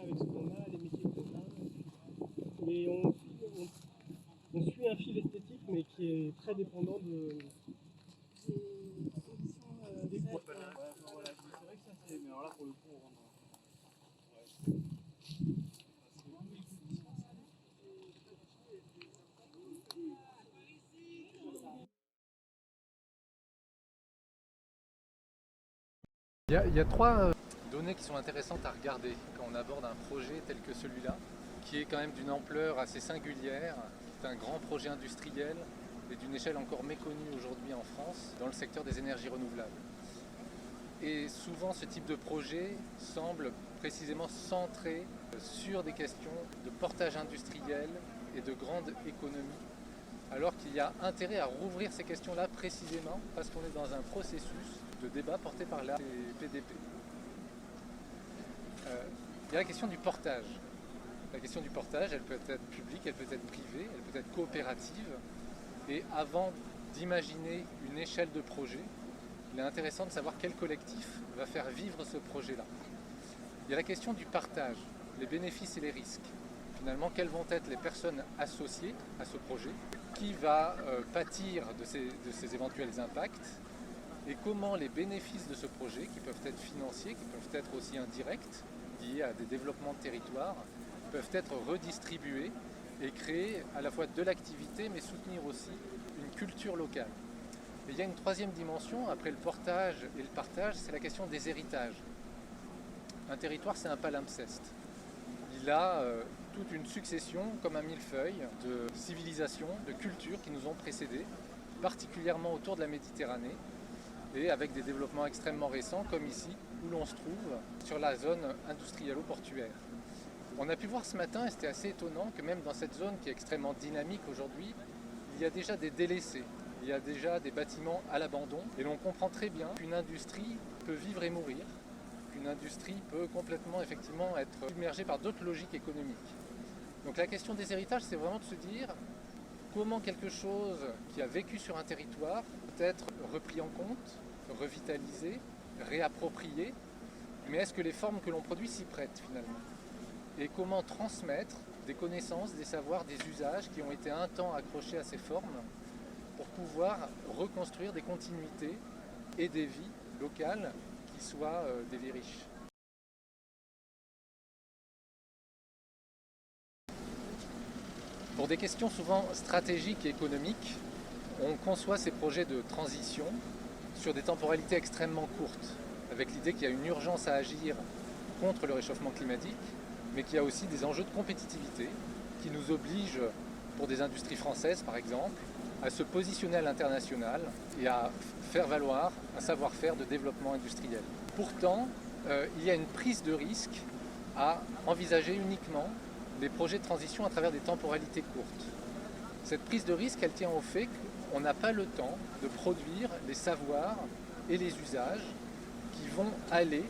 avec ce qu'on a, les métiers qu'on a. Et on suit un fil esthétique, mais qui est très dépendant des cours. Voilà, c'est vrai que ça c'est. Mais alors là pour le coup on rentre. Il y a trois données qui sont intéressantes à regarder quand on aborde un projet tel que celui-là, qui est quand même d'une ampleur assez singulière. C'est un grand projet industriel et d'une échelle encore méconnue aujourd'hui en France dans le secteur des énergies renouvelables. Et souvent ce type de projet semble précisément centré sur des questions de portage industriel et de grande économie, alors qu'il y a intérêt à rouvrir ces questions-là précisément parce qu'on est dans un processus de débat porté par la PDP. Il y a la question du portage. La question du portage, elle peut être publique, elle peut être privée, elle peut être coopérative. Et avant d'imaginer une échelle de projet, il est intéressant de savoir quel collectif va faire vivre ce projet-là. Il y a la question du partage, les bénéfices et les risques. Finalement, quelles vont être les personnes associées à ce projet, qui va pâtir de ces éventuels impacts, et comment les bénéfices de ce projet, qui peuvent être financiers, qui peuvent être aussi indirects, liés à des développements de territoire, peuvent être redistribués et créer à la fois de l'activité, mais soutenir aussi une culture locale. Et il y a une troisième dimension, après le portage et le partage, c'est la question des héritages. Un territoire, c'est un palimpseste. Il a toute une succession, comme un millefeuille, de civilisations, de cultures qui nous ont précédés, particulièrement autour de la Méditerranée, et avec des développements extrêmement récents, comme ici, où l'on se trouve sur la zone industrielo-portuaire. On a pu voir ce matin, et c'était assez étonnant, que même dans cette zone qui est extrêmement dynamique aujourd'hui, il y a déjà des délaissés. Il y a déjà des bâtiments à l'abandon et l'on comprend très bien qu'une industrie peut vivre et mourir, qu'une industrie peut complètement effectivement être submergée par d'autres logiques économiques. Donc la question des héritages, c'est vraiment de se dire comment quelque chose qui a vécu sur un territoire peut être repris en compte, revitalisé, réapproprié, mais est-ce que les formes que l'on produit s'y prêtent finalement? Et comment transmettre des connaissances, des savoirs, des usages qui ont été un temps accrochés à ces formes pour pouvoir reconstruire des continuités et des vies locales qui soient des vies riches. Pour des questions souvent stratégiques et économiques, on conçoit ces projets de transition sur des temporalités extrêmement courtes, avec l'idée qu'il y a une urgence à agir contre le réchauffement climatique, mais qu'il y a aussi des enjeux de compétitivité qui nous obligent, pour des industries françaises par exemple, à se positionner à l'international et à faire valoir un savoir-faire de développement industriel. Pourtant, il y a une prise de risque à envisager uniquement des projets de transition à travers des temporalités courtes. Cette prise de risque, elle tient au fait qu'on n'a pas le temps de produire les savoirs et les usages qui vont aller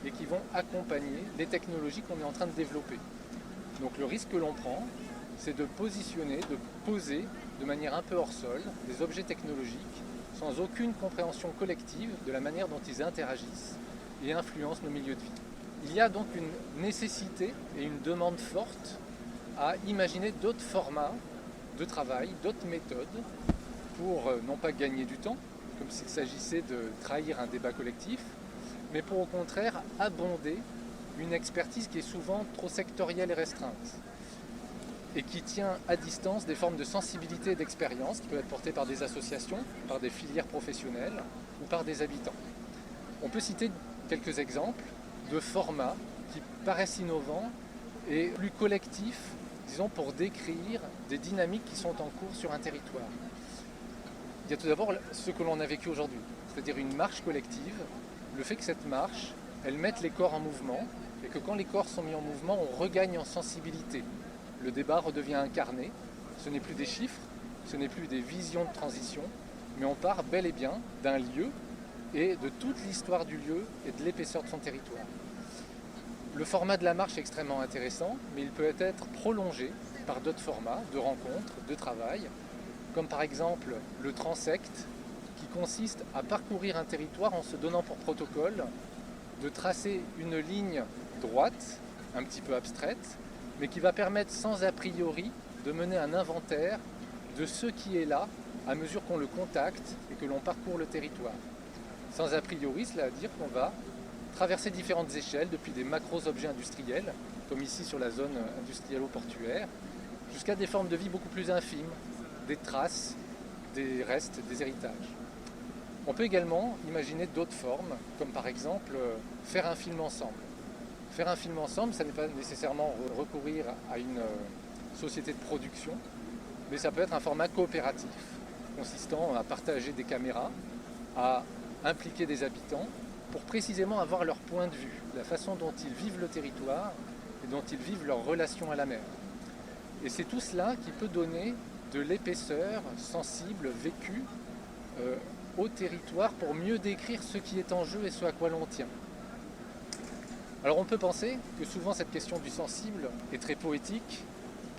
et qui vont accompagner les technologies qu'on est en train de développer. Donc le risque que l'on prend, c'est de positionner, de poser de manière un peu hors sol des objets technologiques sans aucune compréhension collective de la manière dont ils interagissent et influencent nos milieux de vie. Il y a donc une nécessité et une demande forte à imaginer d'autres formats de travail, d'autres méthodes pour non pas gagner du temps, comme s'il s'agissait de trahir un débat collectif, mais pour au contraire abonder une expertise qui est souvent trop sectorielle et restreinte et qui tient à distance des formes de sensibilité et d'expérience qui peuvent être portées par des associations, par des filières professionnelles ou par des habitants. On peut citer quelques exemples de formats qui paraissent innovants et plus collectifs, disons, pour décrire des dynamiques qui sont en cours sur un territoire. Il y a tout d'abord ce que l'on a vécu aujourd'hui, c'est-à-dire une marche collective, le fait que cette marche, elle mette les corps en mouvement, et que quand les corps sont mis en mouvement, on regagne en sensibilité. Le débat redevient incarné, ce n'est plus des chiffres, ce n'est plus des visions de transition, mais on part bel et bien d'un lieu et de toute l'histoire du lieu et de l'épaisseur de son territoire. Le format de la marche est extrêmement intéressant, mais il peut être prolongé par d'autres formats de rencontres, de travail, comme par exemple le transect, qui consiste à parcourir un territoire en se donnant pour protocole de tracer une ligne droite un petit peu abstraite, mais qui va permettre sans a priori de mener un inventaire de ce qui est là à mesure qu'on le contacte et que l'on parcourt le territoire. Sans a priori, cela veut dire qu'on va traverser différentes échelles, depuis des macros objets industriels, comme ici sur la zone industriello-portuaire, jusqu'à des formes de vie beaucoup plus infimes, des traces, des restes, des héritages. On peut également imaginer d'autres formes, comme par exemple faire un film ensemble. Faire un film ensemble, ça n'est pas nécessairement recourir à une société de production, mais ça peut être un format coopératif, consistant à partager des caméras, à impliquer des habitants, pour précisément avoir leur point de vue, la façon dont ils vivent le territoire et dont ils vivent leur relation à la mer. Et c'est tout cela qui peut donner de l'épaisseur sensible, vécue, au territoire pour mieux décrire ce qui est en jeu et ce à quoi l'on tient. Alors on peut penser que souvent cette question du sensible est très poétique,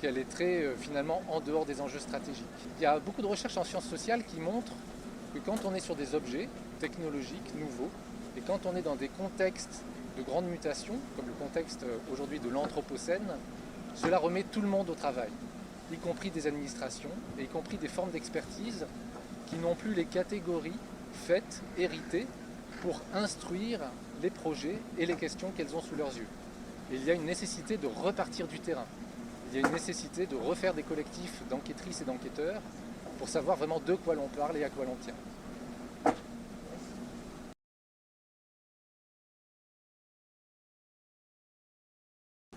qu'elle est très finalement en dehors des enjeux stratégiques. Il y a beaucoup de recherches en sciences sociales qui montrent que quand on est sur des objets technologiques nouveaux et quand on est dans des contextes de grande mutation, comme le contexte aujourd'hui de l'anthropocène, cela remet tout le monde au travail, y compris des administrations et y compris des formes d'expertise qui n'ont plus les catégories faites, héritées, pour instruire les projets et les questions qu'elles ont sous leurs yeux. Et il y a une nécessité de repartir du terrain. Il y a une nécessité de refaire des collectifs d'enquêtrices et d'enquêteurs pour savoir vraiment de quoi l'on parle et à quoi l'on tient.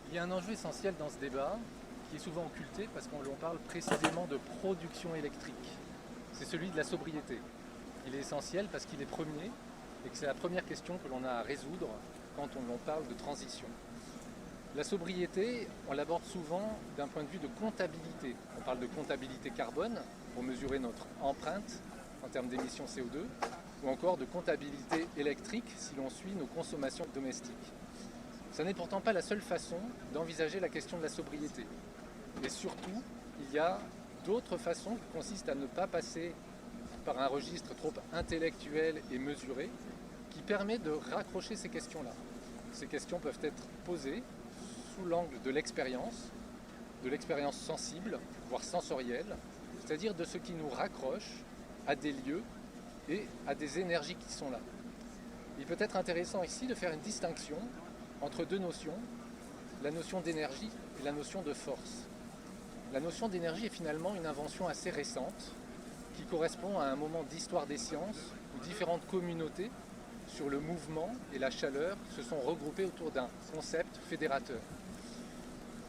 Il y a un enjeu essentiel dans ce débat qui est souvent occulté parce qu'on parle précisément de production électrique. C'est celui de la sobriété. Il est essentiel parce qu'il est premier et que c'est la première question que l'on a à résoudre quand on parle de transition. La sobriété, on l'aborde souvent d'un point de vue de comptabilité. On parle de comptabilité carbone pour mesurer notre empreinte en termes d'émissions CO2 ou encore de comptabilité électrique si l'on suit nos consommations domestiques. Ce n'est pourtant pas la seule façon d'envisager la question de la sobriété. Et surtout, il y a d'autres façons qui consistent à ne pas passer par un registre trop intellectuel et mesuré qui permet de raccrocher ces questions-là. Ces questions peuvent être posées sous l'angle de l'expérience sensible, voire sensorielle, c'est-à-dire de ce qui nous raccroche à des lieux et à des énergies qui sont là. Il peut être intéressant ici de faire une distinction entre deux notions, la notion d'énergie et la notion de force. La notion d'énergie est finalement une invention assez récente qui correspond à un moment d'histoire des sciences où différentes communautés sur le mouvement et la chaleur se sont regroupées autour d'un concept fédérateur.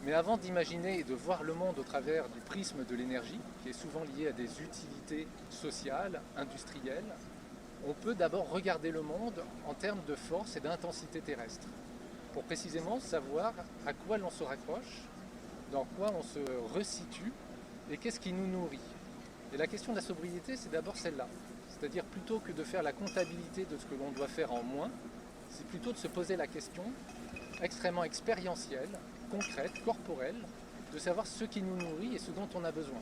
Mais avant d'imaginer et de voir le monde au travers du prisme de l'énergie, qui est souvent lié à des utilités sociales, industrielles, on peut d'abord regarder le monde en termes de force et d'intensité terrestre, pour précisément savoir à quoi l'on se raccroche, dans quoi on se resitue et qu'est-ce qui nous nourrit. Et la question de la sobriété, c'est d'abord celle-là. C'est-à-dire plutôt que de faire la comptabilité de ce que l'on doit faire en moins, c'est plutôt de se poser la question extrêmement expérientielle, concrète, corporelle, de savoir ce qui nous nourrit et ce dont on a besoin.